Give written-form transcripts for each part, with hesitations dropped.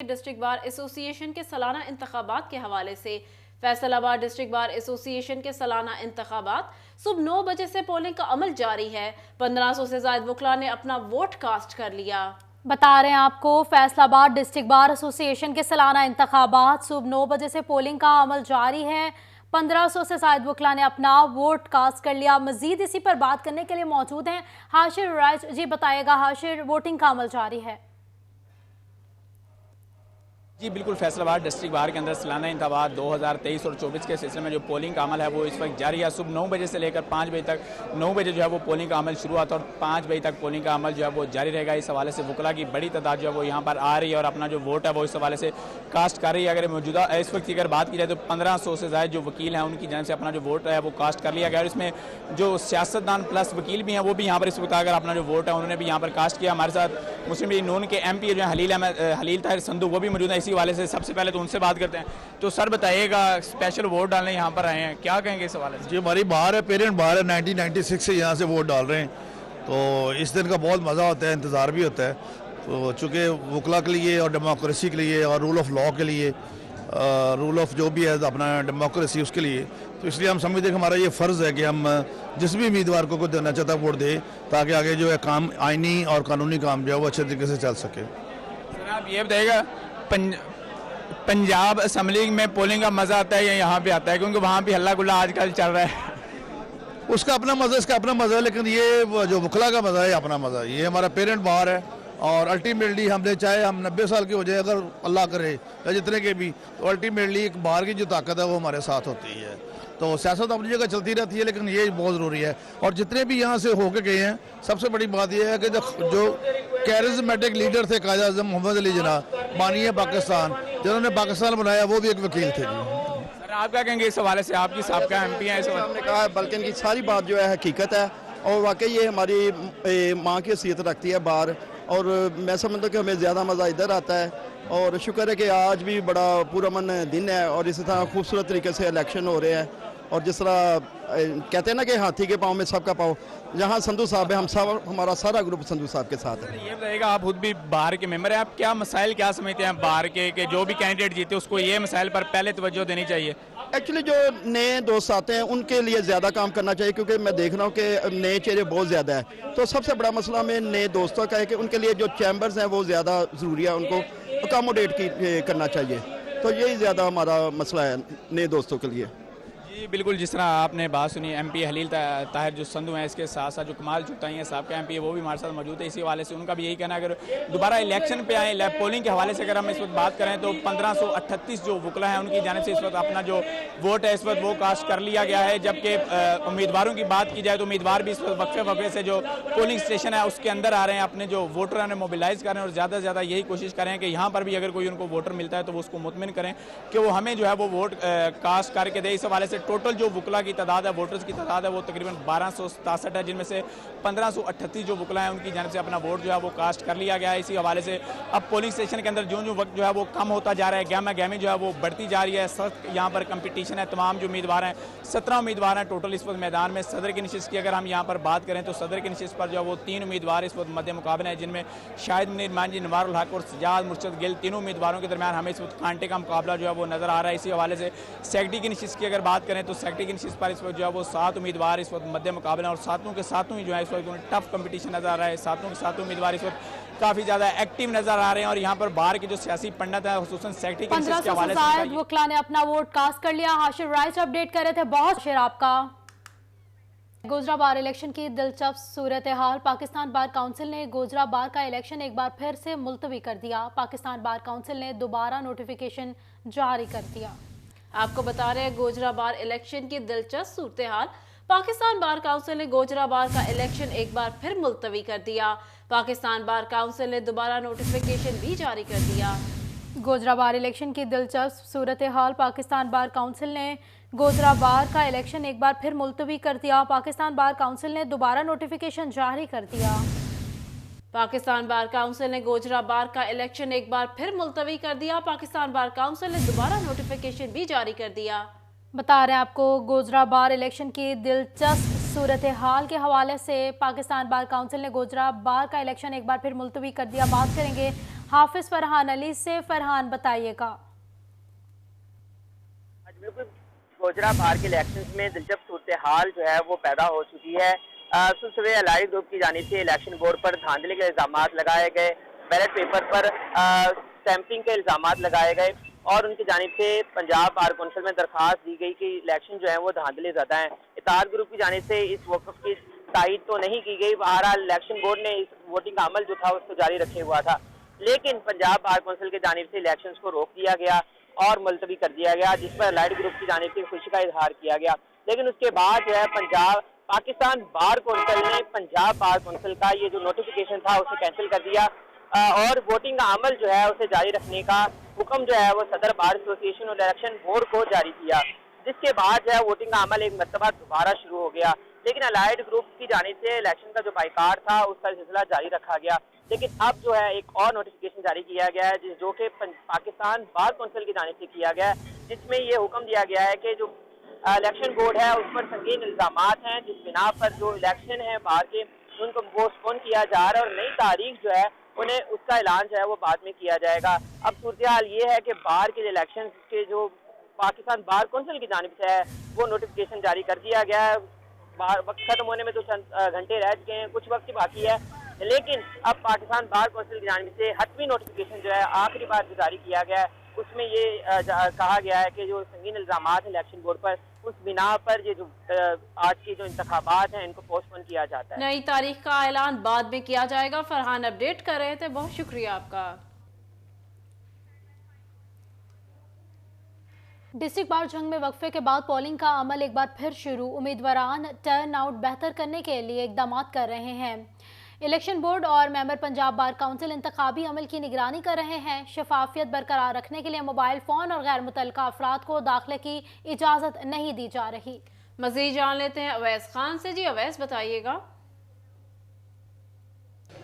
District bar association के सालाना इंतखाबात के हवाले से फैसलाबाद डिस्ट्रिक्ट बार एसोसिएशन के सालाना इंतखाबात सुबह 9 बजे से पोलिंग का अमल जारी है। 1500 से ज्यादा वकला ने अपना वोट कास्ट कर लिया। बता रहे हैं आपको, फैसलाबाद डिस्ट्रिक्ट बार एसोसिएशन के सालाना इंतखाबात सुबह 9 बजे से पोलिंग का अमल जारी है। 1500 से ज्यादा वकला ने अपना वोट कास्ट कर लिया। मजीद इसी पर बात करने के लिए मौजूद हैं हाशिर राज। जी बताइएगा हाशिर, वोटिंग का अमल जारी है? जी बिल्कुल, फैसलाबाद डिस्ट्रिक्ट बार के अंदर सालाना इंतखाबात 2023 और 24 के सिलसिले में जो पोलिंग का अमल है वो इस वक्त जारी है। सुबह 9 बजे से लेकर 5 बजे तक, 9 बजे जो है वो पोलिंग का अमल शुरू हुआ था और 5 बजे तक पोलिंग का अमल जो है वो जारी रहेगा। इस हवाले से वकला की बड़ी तादाद जो है वो यहाँ पर आ रही है और अपना जो वोट है वो इस हवाले से कास्ट कर रही है। अगर मौजूदा इस वक्त की अगर बात की जाए तो 1500 से ज़्यादा जो वकील हैं उनकी जानिब से अपना जो वोट है वो कास्ट कर लिया गया और इसमें जो सियासतदान प्लस वकील भी हैं वो भी यहाँ पर इस वक्त अगर अपना जो वोट है उन्होंने भी यहाँ पर कास्ट किया। हमारे साथ मुस्लिम लीग नून के MP जो है हलील ताहिर संधू वो भी मौजूद है। इसी हवाले से सबसे पहले तो उनसे बात करते हैं। तो सर बताइएगा, स्पेशल वोट डालने यहाँ पर आए हैं, क्या कहेंगे इस हवाले से? जी हमारी बाहर है, पेरेंट बाहर है, 1996 से यहाँ से वोट डाल रहे हैं। तो इस दिन का बहुत मज़ा होता है, इंतज़ार भी होता है। तो चूँकि वकला के लिए और डेमोक्रेसी के लिए और रूल ऑफ लॉ के लिए, रूल ऑफ जो भी है अपना डेमोक्रेसी उसके लिए, तो इसलिए हम समझते हैं कि हमारा ये फ़र्ज़ है कि हम जिस भी उम्मीदवार को देना चाहता है वोट दे, ताकि आगे जो है काम आइनी और कानूनी काम जो है वो अच्छे तरीके से चल सके। सर आप ये बताइएगा, पंजाब असम्बली में पोलिंग का मज़ा आता है या यहाँ पे आता है? क्योंकि वहाँ भी हल्ला गुल्ला आजकल चल रहा है। उसका अपना मज़ा, इसका अपना मज़ा है, लेकिन ये जो वकला का मज़ा है अपना मज़ा है। ये हमारा पेरेंट बाहर है और अल्टीमेटली हमने, चाहे हम 90 साल के हो जाए अगर अल्लाह करे या जितने के भी, तो अल्टीमेटली एक बाहर की जो ताकत है वो हमारे साथ होती है। तो सियासत अपनी जगह चलती रहती है, लेकिन ये बहुत ज़रूरी है। और जितने भी यहाँ से होके गए हैं, सबसे बड़ी बात यह है कि जो कैरिज्मेटिक लीडर थे कायद आज़म मोहम्मद अली जना, बानी पाकिस्तान, जिन्होंने पाकिस्तान बनाया, वो भी एक वकील थे। जी सर आप क्या कहेंगे इस हवाले से? आपकी साबका MP हैं इस वक्त। हमने कहा है, बल्कि इनकी सारी बात जो है हकीकत है और वाकई ये हमारी माँ की हैसियत रखती है बाहर। और मैं समझता हूँ कि हमें ज़्यादा मज़ा इधर आता है और शुक्र है कि आज भी बड़ा पुरअमन दिन है और इसी तरह खूबसूरत तरीके से इलेक्शन हो रहे हैं। और जिस तरह कहते हैं ना कि हाथी के पाँव में सबका पाँव, जहाँ संधू साहब है हम सब, हमारा सारा ग्रुप संधू साहब के साथ है। ये बताइएगा, आप खुद भी बाहर के मेंबर हैं, आप क्या मसाइल क्या समझते हैं बाहर के जो भी कैंडिडेट जीते उसको ये मसाइल पर पहले तवज्जो देनी चाहिए? एक्चुअली जो नए दोस्त आते हैं उनके लिए ज़्यादा काम करना चाहिए, क्योंकि मैं देख रहा हूँ कि नए चेहरे बहुत ज़्यादा है। तो सबसे बड़ा मसला में नए दोस्तों का है कि उनके लिए जो चैम्बर्स हैं वो ज़्यादा ज़रूरी है, उनको अकोमोडेट करना चाहिए। तो यही ज़्यादा हमारा मसला है नए दोस्तों के लिए। जी बिल्कुल, जिस तरह आपने बात सुनी, MP हलील ताहिर जो संधू हैं, इसके साथ साथ जो कमाल चुगताई हैं साहब का MP है वो भी हमारे साथ मौजूद है। इसी हवाले से उनका भी यही कहना है, अगर दोबारा इलेक्शन पे आए, पोलिंग के हवाले से अगर हम इस वक्त बात करें तो 1538 जो वकला हैं उनकी जानिब से इस वक्त अपना जो वोट है इस वक्त वो कास्ट कर लिया गया है। जबकि उम्मीदवारों की बात की जाए तो उम्मीदवार भी इस वक्त वक्फे से जो पोलिंग स्टेशन है उसके अंदर आ रहे हैं, अपने जो वोटर हैं मोबिलाइज कर रहे हैं और ज़्यादा से ज़्यादा यही कोशिश करें कि यहाँ पर भी अगर कोई उनको वोटर मिलता है तो वो उसको मुतमिन करें कि वो हमें जो है वो वोट कास्ट करके दे। इस हवाले से टोटल जो वकला की तादाद है, वोटर्स की तादाद है वो तकरीबन 1267 है, जिनमें से 1538 जो वकला हैं उनकी जानिब से अपना वोट जो है वो कास्ट कर लिया गया है। इसी हवाले से अब पोलिंग स्टेशन के अंदर जो वक्त जो है वो कम होता जा रहा है, गहमा गहमी जो है वो बढ़ती जा रही है। सख्त यहाँ पर कंपटीशन है, तमाम जो उम्मीदवार हैं 17 उम्मीदवार हैं टोटल इस वक्त मैदान में। सदर की नशिस्त की अगर हम यहाँ पर बात करें तो सदर की नशिस्त पर जो है वो 3 उम्मीदवार इस वक्त मध्य मुकाबले हैं, जिनमें शाहिद मुनीर मांझी, नवारुल हक और सजाद मुर्शद गिल, तीनों उम्मीदवारों के दरमियान हमें इस वक्त कांटे का मुकाबला जो है वो नजर आ रहा है। इसी हवाले से सेक्रेटरी की नशिस्त की अगर बात करें तो सेक्रेटरी की नशिस्त पर इस वक्त जो है वो 7 उम्मीदवार इस वक्त मध्य मुकाबला और सातों के सातों ही जो है इस वक्त टफ कंपटीशन नजर आ रहा है। सातों के सातों उम्मीदवार इस वक्त काफी ज्यादा एक्टिव नजर आ रहे हैं और यहाँ पर बाहर के जो सियासी पंडित है खुसूसन सेक्रेटरी के हवाले से वकला ने अपना वोट कास्ट कर लिया। हाशिर राइज अपडेट कर रहे थे, बहुत शेर आपका। गोजरा बार इलेक्शन की दिलचस्प सूरत हाल, पाकिस्तान बार काउंसिल ने गोजरा बार का इलेक्शन एक बार फिर से मुलतवी कर दिया। पाकिस्तान बार काउंसिल ने दोबारा नोटिफिकेशन जारी कर दिया। आपको बता रहे हैं गोजरा बार इलेक्शन की दिलचस्प सूरत हाल, पाकिस्तान बार काउंसिल ने गोजरा बार का इलेक्शन एक बार फिर मुलतवी कर दिया। पाकिस्तान बार काउंसिल ने दोबारा नोटिफिकेशन भी जारी कर दिया। गोजरा बार इलेक्शन की दिलचस्प सूरत हाल, पाकिस्तान बार काउंसिल ने गोजरा बार का इलेक्शन एक बार फिर मुलतवी कर दिया। पाकिस्तान बार काउंसिल ने दोबारा नोटिफिकेशन जारी कर दिया। पाकिस्तान बार काउंसिल ने गोजरा बार का इलेक्शन एक बार फिर मुलतवी कर दिया। पाकिस्तान बार काउंसिल ने दोबारा नोटिफिकेशन भी जारी कर दिया। बता रहे हैं आपको, गोजरा बार इलेक्शन की दिलचस्प सूरत हाल के हवाले से पाकिस्तान बार काउंसिल ने गोजरा बार का इलेक्शन एक बार फिर मुलतवी कर दिया। बात करेंगे हाफिज फरहान अली से। फरहान बताइएगा। बिल्कुल गोजरा बाहर के इलेक्शन में दिलचस्प सूरत हाल जो है वो पैदा हो चुकी है। सुबह अलाई ग्रुप की जानिब से इलेक्शन बोर्ड पर धांधली के इल्जाम लगाए गए, बैलेट पेपर पर स्टैंपिंग के इल्जाम लगाए गए और उनकी जानिब से पंजाब बार कौंसिल में दरख्वास्त दी गई कि इलेक्शन जो है वो धांधली ज़्यादा है। इत्तेहाद ग्रुप की जानिब से इस वक़्त की तायद तो नहीं की गई, बहरहाल इलेक्शन बोर्ड ने इस वोटिंग का अमल जो था उसको जारी रखे हुआ था, लेकिन पंजाब बार कौंसिल की जानिब से इलेक्शन को रोक दिया गया और मुलतवी कर दिया गया, जिस पर अलाइड ग्रुप की जानिब से खुशी का इजहार किया गया। लेकिन उसके बाद जो है पाकिस्तान बार कौंसिल ने पंजाब बार कौंसिल का ये जो नोटिफिकेशन था उसे कैंसिल कर दिया और वोटिंग का अमल जो है उसे जारी रखने का हुक्म जो है वो सदर बार एसोसिएशन और इलेक्शन बोर्ड को जारी किया, जिसके बाद जो है वोटिंग का अमल एक मरतबा दोबारा शुरू हो गया। लेकिन अलाइड ग्रुप की जानिब से इलेक्शन का जो बाइकाट था उसका सिलसिला जारी रखा गया। लेकिन अब जो है एक और नोटिफिकेशन जारी किया गया है जो कि पाकिस्तान बार कौंसिल की जानिब से किया गया है, जिसमें ये हुक्म दिया गया है कि जो इलेक्शन बोर्ड है उस पर संगीन इल्जामात हैं, जिस बिना पर जो इलेक्शन है बाहर के उनको पोस्टपोन किया जा रहा है और नई तारीख जो है उन्हें उसका ऐलान जो है वो बाद में किया जाएगा। अब सूरत हाल ये है कि बाहर के इलेक्शन के जो पाकिस्तान बार कौंसिल की जानिब से है वो नोटिफिकेशन जारी कर दिया गया है। वक्त खत्म होने में तो चंद घंटे रह चुके हैं, कुछ वक्त ही बाकी है, लेकिन अब पाकिस्तान बार कौंसिल की जानिब से 8वीं नोटिफिकेशन जो है आखिरी बार जो जारी किया गया है उसमें ये कहा गया है कि जो संगीन इल्जामात है इलेक्शन बोर्ड पर उस बिना पर ये जो आज की जो इंतखाबात हैं इनको पोस्टपोन किया जाता है। नई तारीख का ऐलान बाद में किया जाएगा। फरहान अपडेट कर रहे थे, बहुत शुक्रिया आपका। डिस्ट्रिक्ट बार जंग में वक्फे के बाद पोलिंग का अमल एक बार फिर शुरू। उम्मीदवारान टर्न आउट बेहतर करने के लिए इकदाम कर रहे हैं। इलेक्शन बोर्ड और मेंबर पंजाब बार काउंसिल इंतखाबी अमल की निगरानी कर रहे हैं। शफाफियत बरकरार रखने के लिए मोबाइल फ़ोन और गैर मुतल्लिका अफराद को दाखिले की इजाज़त नहीं दी जा रही। मज़ीद जान लेते हैं अवैस खान से। जी अवैस बताइएगा।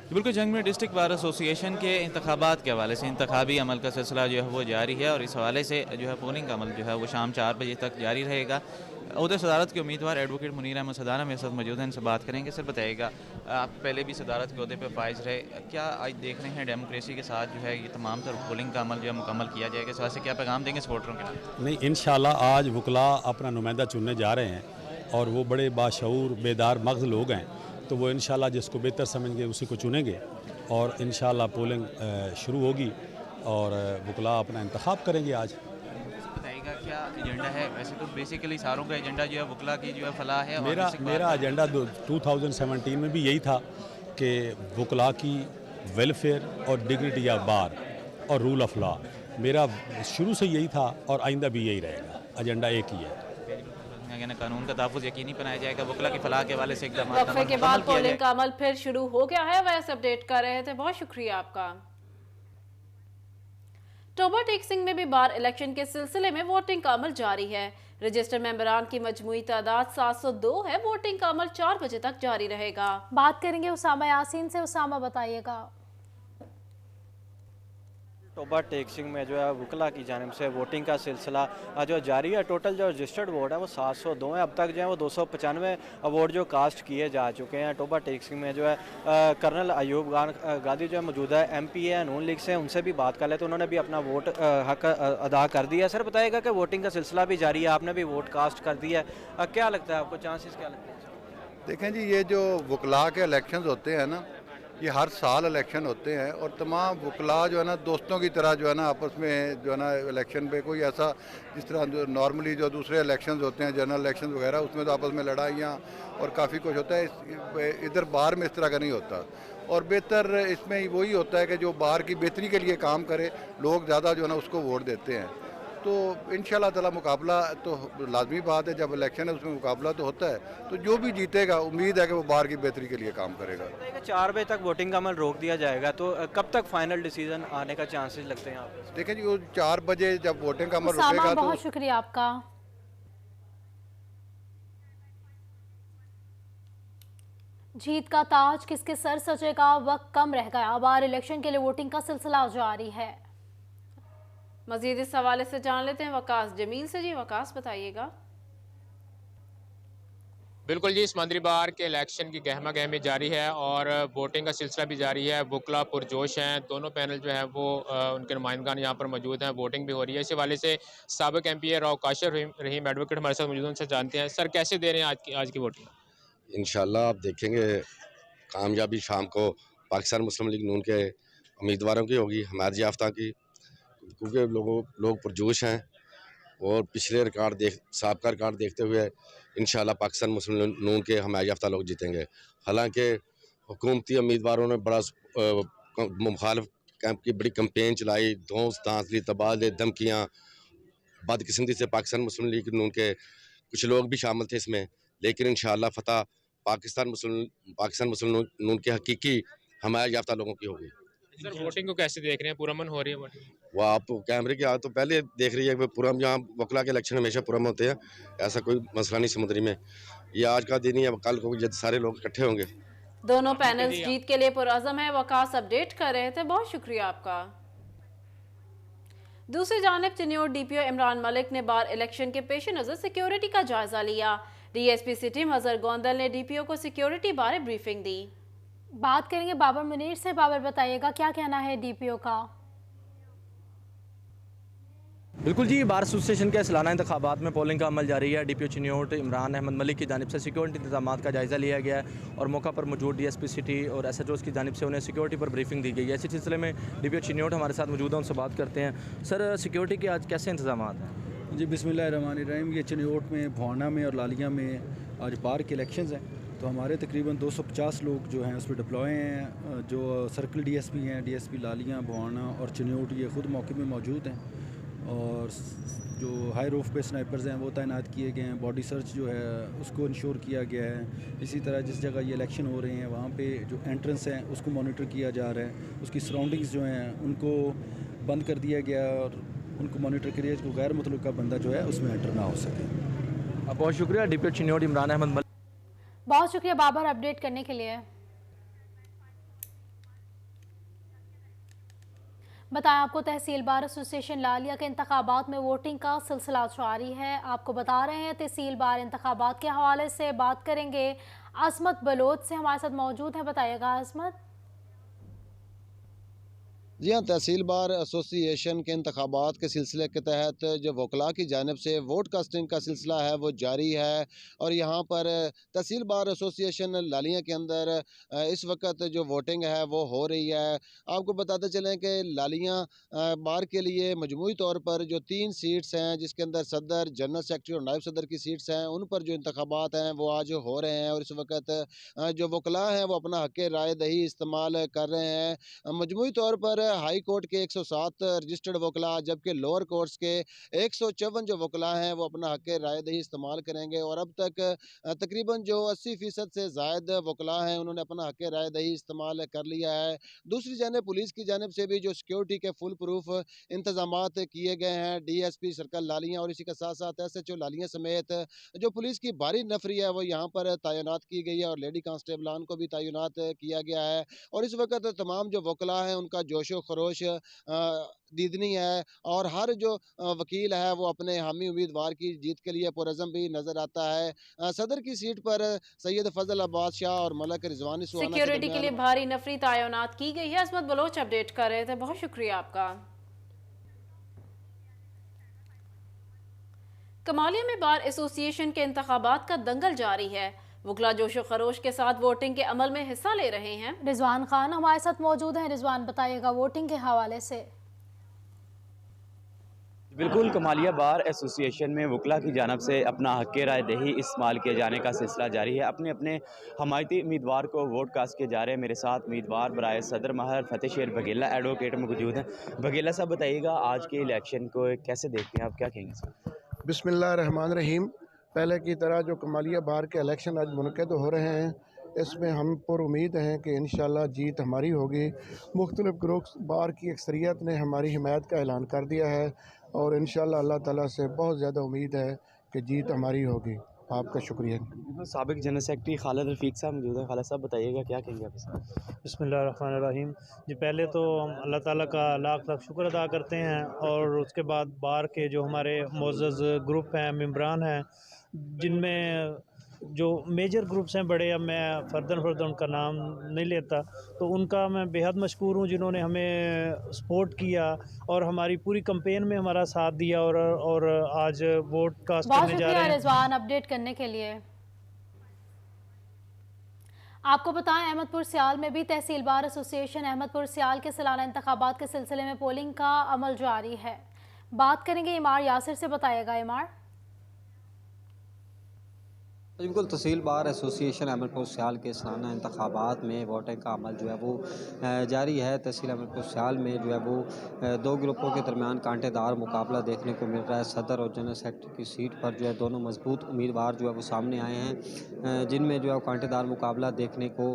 बिल्कुल, जंग में डिस्ट्रिक्ट बार एसोसिएशन के इंतखाबात के हवाले से इंतखाबी अमल का सिलसिला जो है वो जारी है और इस हवाले से जो है पोलिंग का अमल जो है वो शाम 4 बजे तक जारी रहेगा। उधर सदारत के उम्मीदवार एडवोकेट मुनीर अहमद सदाना मेरे साथ मौजूद हैं, इनसे बात करेंगे। सर बताइएगा, आप पहले भी सदारत के अहदे पर फाइज रहे, क्या आज देख रहे हैं डेमोक्रेसी के साथ जो है ये तमाम तर पोलिंग का अमल जो है मुकम्मल किया जाएगा, इस वजह से क्या पैगाम देंगे सपोर्टरों के लिए? नहीं, इंशाल्लाह आज वकला अपना नुमाइंदा चुनने जा रहे हैं और वो बड़े बाशऊर बेदार मग़ज़ लोग हैं, तो वो इंशाल्लाह जिसको बेहतर समझेंगे उसी को चुनेंगे और इंशाल्लाह पोलिंग शुरू होगी और वकला अपना इंतखाब करेंगे। आज बताइएगा क्या एजेंडा है? वैसे तो बेसिकली सारों का एजेंडा जो है वकला की जो है फलाह है। मेरा एजेंडा 2017 में भी यही था कि वकला की वेलफेयर और डिग्निटी ऑफ बार और रूल ऑफ लॉ, मेरा शुरू से यही था और आइंदा भी यही रहेगा। एजेंडा एक ही है। कानून का तहफ़्फ़ुज़ यकीनी बनाया जाएगा। वकला की फलाह के हवाले से एकदम वक्फे के बाद पोलिंग का अमल फिर शुरू हो गया है। वैसे अपडेट कर रहे थे, बहुत शुक्रिया आपका। टोबा टेक्सिंग में भी बार इलेक्शन के सिलसिले में वोटिंग का अमल जारी है। रजिस्टर्ड मेंबरान की मजमूई तादाद 702 है। वोटिंग का अमल 4 बजे तक जारी रहेगा। बात करेंगे उसामा यासीन से। उसामा बताइएगा। टोबा टेक्सिंग में जो है वकला की जानिब से वोटिंग का सिलसिला जो जारी है। टोटल जो रजिस्टर्ड वोट है वो 702 है। अब तक जो है वो 295 वोट जो कास्ट किए जा चुके हैं। टोबा टेक्सिंग में जो है कर्नल अयूब गांधी जो है मौजूदा MP है नून लीग से, उनसे भी बात कर ले तो उन्होंने भी अपना वोट हक अदा कर दिया। सर बताइएगा कि वोटिंग का सिलसिला भी जारी है, आपने भी वोट कास्ट कर दिया है, क्या लगता है आपको, चांसेस क्या लगते हैं? देखें जी, ये जो वकला के इलेक्शन होते हैं ना, ये हर साल इलेक्शन होते हैं और तमाम वकला जो है ना दोस्तों की तरह जो है ना आपस में जो है ना इलेक्शन पे कोई ऐसा जिस तरह नॉर्मली जो दूसरे इलेक्शंस होते हैं जनरल इलेक्शन वगैरह, उसमें तो आपस में लड़ाइयाँ और काफ़ी कुछ होता है। इधर बाहर में इस तरह का नहीं होता और बेहतर इसमें वही होता है कि जो बाहर की बेहतरी के लिए काम करे, लोग ज़्यादा जो है ना उसको वोट देते हैं। तो इंशाल्लाह ताला मुकाबला तो लाजमी बात है, जब इलेक्शन है उसमें मुकाबला तो होता है, तो जो भी जीतेगा उम्मीद है कि वो बाहर की बेहतरी के लिए काम करेगा। 4 बजे तक वोटिंग का अमल रोक दिया जाएगा, तो कब तक फाइनल डिसीजन आने का चांसेस लगते हैं आपको? देखें जी, वो 4 बजे जब वोटिंग का अमल रुकेगा तो बहुत शुक्रिया आपका। जीत का ताज किसके सर सजेगा, वक्त कम रह गया। बार इलेक्शन के लिए वोटिंग का सिलसिला जारी है। मजीद इस हवाले से जान लेते हैं वकास जमील से। जी वकास बताइएगा। बिल्कुल जी, समंदरी बार के इलेक्शन की गहमा गहमी जारी है और वोटिंग का सिलसिला भी जारी है। वुकला पुरजोश हैं, दोनों पैनल जो है वो उनके नुमाइंदगान यहाँ पर मौजूद हैं, वोटिंग भी हो रही है। इस हवाले से साबिक एमपी राव काशिफ रहीम एडवोकेट हमारे साथ मौजूद हैं, उनसे जानते हैं। सर, कैसे दे रहे हैं आज की वोटिंग? इंशाल्लाह आप देखेंगे कामयाबी शाम को पाकिस्तान मुस्लिम लीग नून के उम्मीदवारों की होगी, हमायत याफ्ता की, क्योंकि लोग पुरजोश हैं और पिछले साबका रिकॉर्ड देखते हुए इंशाल्लाह पाकिस्तान मुस्लिम नून के हमायत याफ्ता लोग जीतेंगे। हालांकि हुकूमती उम्मीदवारों ने बड़ा मुखालिफ कैंप की बड़ी कैंपेन चलाई, धौंस धांसली, तबादले, धमकियाँ, बदकिस्मती से पाकिस्तान मुस्लिम लीग नून के कुछ लोग भी शामिल थे इसमें, लेकिन इंशाल्लाह फतह पाकिस्तान मुस्लिम नून के हकीकी हमायत याफ्ता लोगों की होगी। सर, वोटिंग को कैसे देख रहे हैं? पुरअमन हो रही है वोटिंग? वो आप कैमरे की तो पहले देख रही है कि पुरम, जहाँ वकला के इलेक्शन हमेशा पुरम होते हैं, ऐसा कोई मसला नहीं समुद्री में। ये आज का दिन ही है, कल को जब सारे लोग इकट्ठे होंगे। दोनों पैनल्स जीत के लिए पुरअज़म है। वकास अपडेट कर रहे थे, बहुत शुक्रिया आपका। दूसरी जानिब चिन्योट डीपीओ इमरान मलिक ने बार इलेक्शन के पेश नज़र सिक्योरिटी का जायजा लिया। डीएसपी सिटी मजहर गोंदल ने डीपीओ को सिक्योरिटी बारे ब्रीफिंग दी। बात करेंगे बाबर मुनीर से। बाबर, बताइएगा क्या कहना है डीपीओ का? बिल्कुल जी, बार एसोसिएशन के सालाना इंतखाबात में पोलिंग का अमल जारी है। डीपीओ चिन्योट इमरान अहमद मलिक की जानिब से सिक्योरिटी इंतजाम का जायज़ा लिया गया है और मौका पर मौजूद डीएसपी सिटी और एसएचओ की जानिब से उन्हें सिक्योरिटी पर ब्रीफिंग दी गई है। इसी सिलसिले में डीपीओ चिन्योट हमारे साथ मौजूद हैं, उनसे बात करते हैं। सर, सिक्योरिटी के आज कैसे इंतजाम हैं? जी, बिस्मिल्लाहिर्रहमानिर्रहीम। ये चिन्योट में, भवाना में और लालिया में आज बार के इलेक्शंस हैं, तो हमारे तकरीबन 250 लोग जो हैं उस पर डिप्लॉय हैं। जो सर्कल डीएसपी हैं, डीएसपी लालिया, भवाना और चिन्योट, ये ख़ुद मौके में मौजूद हैं और जो हाई रूफ पे स्नाइपर्स हैं वो तैनात किए गए हैं। बॉडी सर्च जो है उसको इंश्योर किया गया है। इसी तरह जिस जगह ये इलेक्शन हो रहे हैं वहाँ पे जो एंट्रेंस हैं उसको मॉनिटर किया जा रहा है, उसकी सराउंडिंग्स जो हैं उनको बंद कर दिया गया और उनको मॉनिटर करिए जो गैर मुतल्लिका बंदा जो है उसमें एंटर ना हो सके। बहुत शुक्रिया डीपीओ चिन्योट इमरान अहमद। बहुत शुक्रिया बाबर अपडेट करने के लिए। बताएं, आपको तहसील बार एसोसिएशन लालिया के इंतखाबात में वोटिंग का सिलसिला जारी है। आपको बता रहे हैं तहसील बार इंतखाबात के हवाले से बात करेंगे। असमत बलोच से हमारे साथ मौजूद है, बताइएगा असमत। जी हाँ, तहसील बार एसोसिएशन के इंतखाबात के सिलसिले के तहत जो वकला की जानिब से वोट कास्टिंग का सिलसिला है वो जारी है और यहाँ पर तहसील बार एसोसिएशन लालिया के अंदर इस वक्त जो वोटिंग है वो हो रही है। आपको बताते चलें कि लालिया बार के लिए मजमूई तौर पर जो 3 सीट्स हैं, जिसके अंदर सदर, जनरल सेक्रेटरी और नायब सदर की सीट्स हैं, उन पर जो इंतखाबात हैं वो आज हो रहे हैं और इस वक्त जो वकला हैं वो अपना हक़ राय दही इस्तेमाल कर रहे हैं। मजमूई तौर पर हाई कोर्ट के 107 रजिस्टर्ड वकला, जबकि लोअर कोर्ट्स के 154 जो वकला हैं वो अपना हक़ राय दही इस्तेमाल करेंगे और अब तक तकरीबन जो 80% से ज़ायद वकला हैं उन्होंने अपना हक़ राय दही इस्तेमाल कर लिया है। दूसरी जानिब पुलिस की जानिब से भी जो सिक्योरिटी के फुल प्रूफ इंतजामात किए गए हैं, DSP सर्कल लालिया और इसी के साथ साथ SHO लालिया समेत जो पुलिस की भारी नफरी है वो यहाँ पर तैनात की गई है और लेडी कांस्टेबलान को भी तैनात किया गया है और इस वक्त तमाम जो वकला हैं उनका जोशो खरोश दीदनी है और हर जो वकील है वो अपने हामी उम्मीदवार की जीत के लिए पुरज़म भी नजर आता है। सदर की सीट पर सैयद फजल अब्बास शाह और मलक रिजवानी सिक्योरिटी के लिए भारी नफरी तैनात की गई है। असमत बलोच अपडेट कर रहे थे, बहुत शुक्रिया आपका। कमालिया में बार एसोसिएशन के इंतखाबात का दंगल जारी है। वकला जोशो खरोश के साथ वोटिंग के अमल में हिस्सा ले रहे हैं। रिजवान खान हमारे साथ मौजूद हैं। रिजवान, बताइएगा वोटिंग के हवाले से। बिल्कुल, कमालिया बार एसोसिएशन में वकला की जानब से अपना हक़ राय दही इस्तेमाल किए जाने का सिलसिला जारी है। अपने अपने हमायती उम्मीदवार को वोट कास्ट किए जा रहे हैं। मेरे साथ उम्मीदवार बराए सदर महर फतेह शेर बघेला एडवोकेट मौजूद हैं। बघेला साहब, बताइएगा आज के इलेक्शन को कैसे देखते हैं आप, क्या कहेंगे सर? बिस्मिल्लाहिर्रहमानिर्रहीम। पहले की तरह जो कमालिया बार के इलेक्शन आज मुनक़िद हो रहे हैं, इसमें हम पर उम्मीद हैं कि इंशाल्लाह जीत हमारी होगी। मुख्तलिफ ग्रुप्स बार की अक्सरियत ने हमारी हिमायत का ऐलान कर दिया है और इंशाल्लाह अल्लाह ताला से बहुत ज़्यादा उम्मीद है कि जीत हमारी होगी। आपका शुक्रिया। साबिक जनरल सेक्रेटरी खालिद रफ़ीक साहब मौजूद हैं। खालिद साहब, बताइएगा क्या कहेंगे आप इसमें? बिस्मिल्लाहिर्रहमानिर्रहीम। जी, पहले तो हम अल्लाह ताला का लाख लाख शुक्र अदा करते हैं और उसके बाद बार के जो हमारे मोअज़्ज़ज़ ग्रुप हैं, मेंबरान हैं, जिनमें जो मेजर ग्रुप्स हैं बड़े, अब मैं फर्दर उनका नाम नहीं लेता, तो उनका मैं बेहद मशकूर हूँ जिन्होंने हमें सपोर्ट किया और हमारी पूरी कैंपेन में हमारा साथ दिया और आज वोट कास्ट बहुत करने जा शुक्रिया रहे हैं। रिजवान अपडेट करने के लिए। आपको बताएं अहमदपुर सियाल में भी तहसील बार एसोसिएशन अहमदपुर सियाल के सालाना इंतखाबात के सिलसिले में पोलिंग का अमल जारी है। बात करेंगे इमार यासिर से, बताएगा इमार। बिल्कुल, तहसील बार एसोसिएशन अहमदपुर सियाल के सालाना इंतखाबात में वोटिंग का अमल जो है वो जारी है। तहसील अहमदपुर सियाल में जो है वो दो ग्रुपों के दरमियान कांटेदार मुकाबला देखने को मिल रहा है। सदर और जनरल सेक्रेटरी की सीट पर जो है दोनों मजबूत उम्मीदवार जो है वो सामने आए हैं, जिनमें जो है कांटेदार मुकाबला देखने को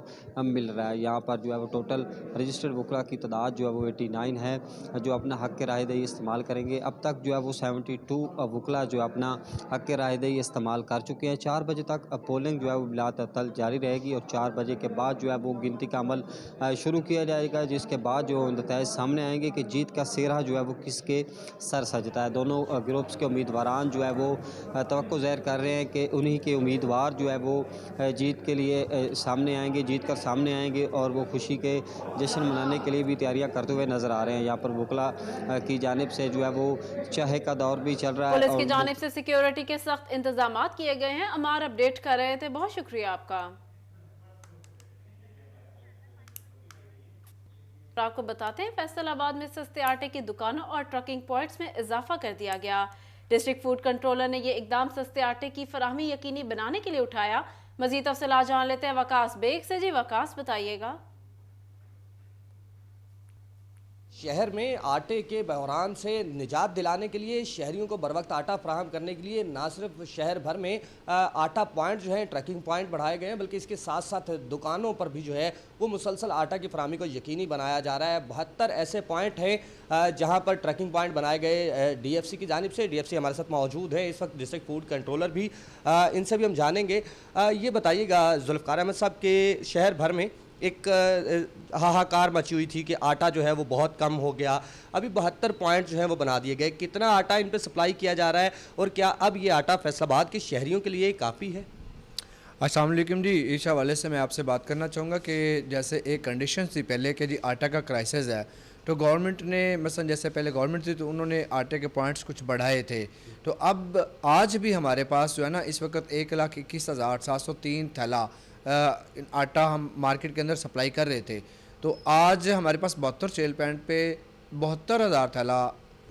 मिल रहा है। यहाँ पर जो है वो टोटल रजिस्टर्ड वकला की तादाद जो है वो 89 है जो अपना हक़ के राय दही इस्तेमाल करेंगे। अब तक जो है वो 72 वकला जो अपना हक़ के राय दही इस्तेमाल कर चुके हैं। 4 बजे तक पोलिंग जो है वो बिलातल जारी रहेगी और 4 बजे के बाद जो है वो गिनती का अमल शुरू किया जाएगा, जिसके बाद जो नतीजे सामने आएंगे कि जीत का सेहरा जो है वो किसके सर सजता है। दोनों ग्रुप्स के उम्मीदवारान जो है वो तवक्को ज़ाहिर कर रहे हैं कि उन्हीं के उम्मीदवार जो है वो जीत के लिए सामने आएंगे, जीत कर सामने आएंगे और वो खुशी के जश्न मनाने के लिए भी तैयारियाँ करते हुए नज़र आ रहे हैं। यहाँ पर वकला की जानिब से जो है वो चाहे का दौर भी चल रहा है। पुलिस की जानिब से सिक्योरिटी के सख्त इंतजाम किए गए हैं। अमार अपडेट कर रहे थे, बहुत शुक्रिया आपका। आपको बताते हैं फैसलाबाद में सस्ते आटे की दुकानों और ट्रकिंग पॉइंट्स में इजाफा कर दिया गया। डिस्ट्रिक्ट फूड कंट्रोलर ने यह इकदाम सस्ते आटे की फराहमी यकीनी बनाने के लिए उठाया। मजीद तफसीलात जान लेते हैं वकास बेग से। जी वकास, बताइएगा। शहर में आटे के बहरान से निजात दिलाने के लिए, शहरियों को बर वक्त आटा फराहम करने के लिए ना सिर्फ शहर भर में आटा पॉइंट जो हैं, ट्रकिंग पॉइंट बढ़ाए गए हैं, बल्कि इसके साथ साथ दुकानों पर भी जो है वो मुसलसल आटा की फराहमी को यकीनी बनाया जा रहा है। 72 ऐसे पॉइंट हैं जहां पर ट्रकिंग पॉइंट बनाए गए डीएफसी की जानिब से। डीएफसी हमारे साथ मौजूद है इस वक्त, डिस्ट्रिक्ट फूड कंट्रोलर भी, इनसे भी हम जानेंगे। ये बताइएगा जुल्फ़कार अहमद साहब के शहर भर में एक हाहाकार मची हुई थी कि आटा जो है वो बहुत कम हो गया, अभी 72 पॉइंट जो है वो बना दिए गए। कितना आटा इन पे सप्लाई किया जा रहा है और क्या अब ये आटा फैसलाबाद के शहरियों के लिए काफ़ी है? अस्सलाम वालेकुम जी, इस हवाले से मैं आपसे बात करना चाहूँगा कि जैसे एक कंडीशन थी पहले कि जी आटा का क्राइसिस है, तो गवर्नमेंट ने मसलन जैसे पहले गवर्नमेंट थी तो उन्होंने आटे के पॉइंट्स कुछ बढ़ाए थे। तो अब आज भी हमारे पास जो है ना इस वक्त 1,21,703 थैला आटा हम मार्केट के अंदर सप्लाई कर रहे थे। तो आज हमारे पास 72 सेल पॉइंट पे 72,000 थैला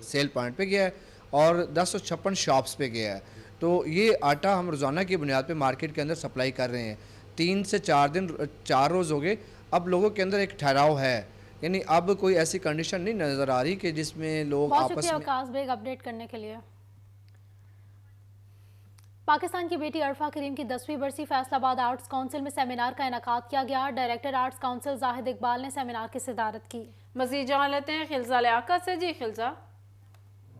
सेल पॉइंट पे गया है और 1056 शॉप्स पे गया है। तो ये आटा हम रोज़ाना की बुनियाद पे मार्केट के अंदर सप्लाई कर रहे हैं। 3 से 4 दिन 4 रोज़ हो गए। अब लोगों के अंदर एक ठहराव है, यानी अब कोई ऐसी कंडीशन नहीं नज़र आ रही कि जिसमें लोग आपस में। आकाश बेग अपडेट करने के लिए। पाकिस्तान की बेटी अरफा करीम की 10वीं बरसी फैसलाबाद आर्ट्स काउंसिल में सेमिनार का इनेकाद किया गया। Director arts council Zahid Iqbal ने सेमिनार की सदारत की। मज़ीद जान लेते हैं खिलजा लियाकत से। जी खिलजा।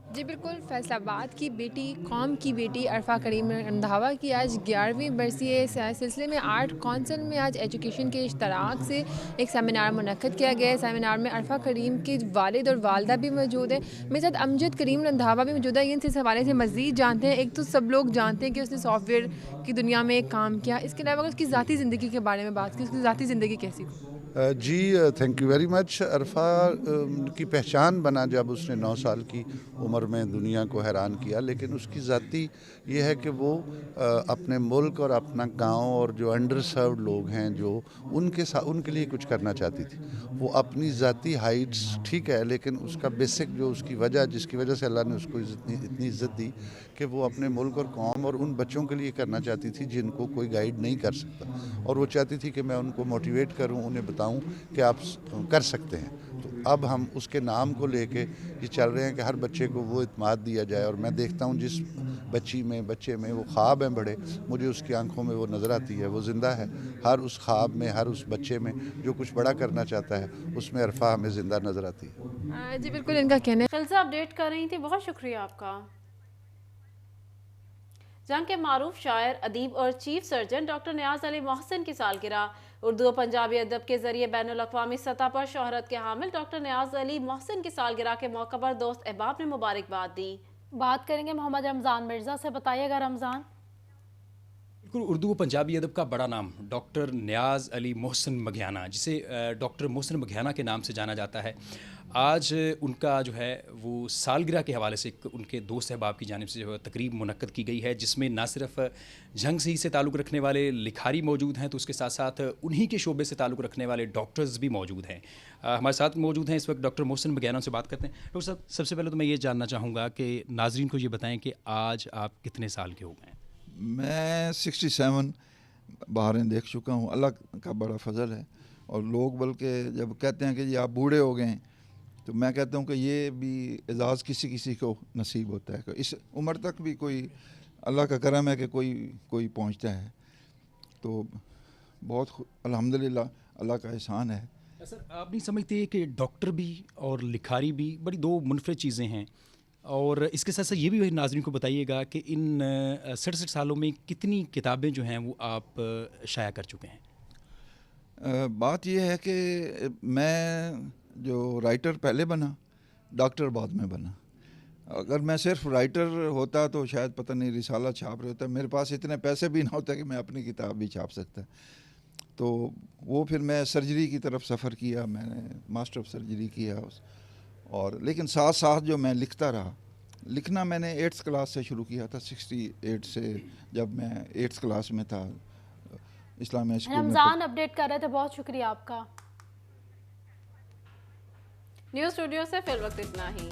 जी बिल्कुल, फैसलाबाद की बेटी, कौम की बेटी अरफा करीम रंधावा की आज 11वीं बरसी सिलसिले में आर्ट काउंसिल में आज एजुकेशन के इश्तराक से एक सेमिनार मुनक्कद किया गया है। सेमिनार में अरफा करीम के वालिद और वालदा भी मौजूद है। मेरे साथ अमजद करीम रंधावा भी मौजूद है। इनसे इस हवाले से मज़ीद जानते हैं। एक तो सब लोग जानते हैं कि उसने सॉफ्टवेयर की दुनिया में काम किया, इसके अलावा उसकी ज़ाती ज़िंदगी के बारे में बात की, उसकी ज़ाती ज़िंदगी कैसी? जी थैंक यू वेरी मच। अरफा की पहचान बना जब उसने 9 साल की उम्र में दुनिया को हैरान किया, लेकिन उसकी ज़ाती ये है कि वो अपने मुल्क और अपना गांव और जो अंडर सर्व्ड लोग हैं जो उनके लिए कुछ करना चाहती थी। वो अपनी ज़ाती हाइट्स ठीक है, लेकिन उसका बेसिक जो उसकी वजह जिसकी वजह से अल्लाह ने उसको इतनी इज़्ज़त दी कि वो अपने मुल्क और कौम और उन बच्चों के लिए करना चाहती थी जिनको कोई गाइड नहीं कर सकता, और वो चाहती थी कि मैं उनको मोटिवेट करूं, उन्हें बताऊं कि आप कर सकते हैं। तो अब हम उसके नाम को लेके ये चल रहे हैं कि हर बच्चे को वो इत्मीद दिया जाए, और मैं देखता हूं जिस बच्चे में वो ख्वाब हैं बड़े, मुझे उसकी आंखों में वो नज़र आती है, वो ज़िंदा है। हर उस ख्वाब में, हर उस बच्चे में जो कुछ बड़ा करना चाहता है, उसमें अरफा हमें ज़िंदा नज़र आती है। जी बिल्कुल, इनका कहना है। खिलजा अपडेट कर रही थी, बहुत शुक्रिया आपका। जंग के मारूफ शायर, अदीब और चीफ सर्जन डॉक्टर नियाज़ अली मोहसिन की सालगिरह। उर्दू और पंजाबी अदब के जरिए बैनुल-अक़वामी सतह पर शोहरत के हामिल डॉक्टर नियाज़ अली मोहसिन की सालगिरह के मौके पर दोस्त अहबाब ने मुबारकबाद दी। बात करेंगे मोहम्मद रमज़ान मिर्ज़ा से। बताइएगा रमज़ान। बिल्कुल, उर्दू व पंजाबी अदब का बड़ा नाम डॉक्टर नियाज़ अली मोहसिन मघियाना, जिसे डॉक्टर मोहसिन मघियाना के नाम से जाना जाता है, आज उनका जो है वो सालगिरह के हवाले से उनके दोस्त अहबाब की जानिब से जो है तकरीब मुनक्कद की गई है, जिसमें ना सिर्फ जंग से ही से ताल्लुक़ रखने वाले लिखारी मौजूद हैं, तो उसके साथ साथ उन्हीं के शोबे से ताल्लुक़ रखने वाले डॉक्टर्स भी मौजूद हैं। हमारे साथ मौजूद हैं इस वक्त डॉक्टर मोहसिन मघियाना, से बात करते हैं। डॉक्टर साहब, सबसे पहले तो मैं ये जानना चाहूँगा कि नाजरीन को ये बताएँ कि आज आप कितने साल के हो गए हैं? मैं 67 बहारें देख चुका हूँ, अल्लाह का बड़ा फजल है। और लोग बल्कि जब कहते हैं कि जी आप बूढ़े हो गए हैं, तो मैं कहता हूँ कि ये भी एजाज़ किसी किसी को नसीब होता है, इस उम्र तक भी कोई अल्लाह का करम है कि कोई पहुँचता है, तो बहुत अल्हम्दुलिल्लाह अल्लाह का एहसान है। सर, आप नहीं समझते कि डॉक्टर भी और लिखारी भी बड़ी दो मुनफरद चीज़ें हैं? और इसके साथ साथ ये भी नाज़रीन को बताइएगा कि इन 67 सालों में कितनी किताबें जो हैं वो आप शाया कर चुके हैं? बात यह है कि मैं जो राइटर पहले बना, डॉक्टर बाद में बना। अगर मैं सिर्फ राइटर होता तो शायद पता नहीं रिसाला छाप रहे होता, मेरे पास इतने पैसे भी ना होता कि मैं अपनी किताब भी छाप सकता। तो वो फिर मैं सर्जरी की तरफ सफ़र किया, मैंने मास्टर ऑफ सर्जरी किया और लेकिन साथ साथ जो मैं लिखता रहा, लिखना मैंने 8th क्लास से शुरू किया था, 68 से, जब मैं 8th क्लास में था इस्लामिया स्कूल में। रमज़ान अपडेट कर रहे थे, बहुत शुक्रिया आपका। न्यूज़ स्टूडियो से फिर वक्त इतना ही।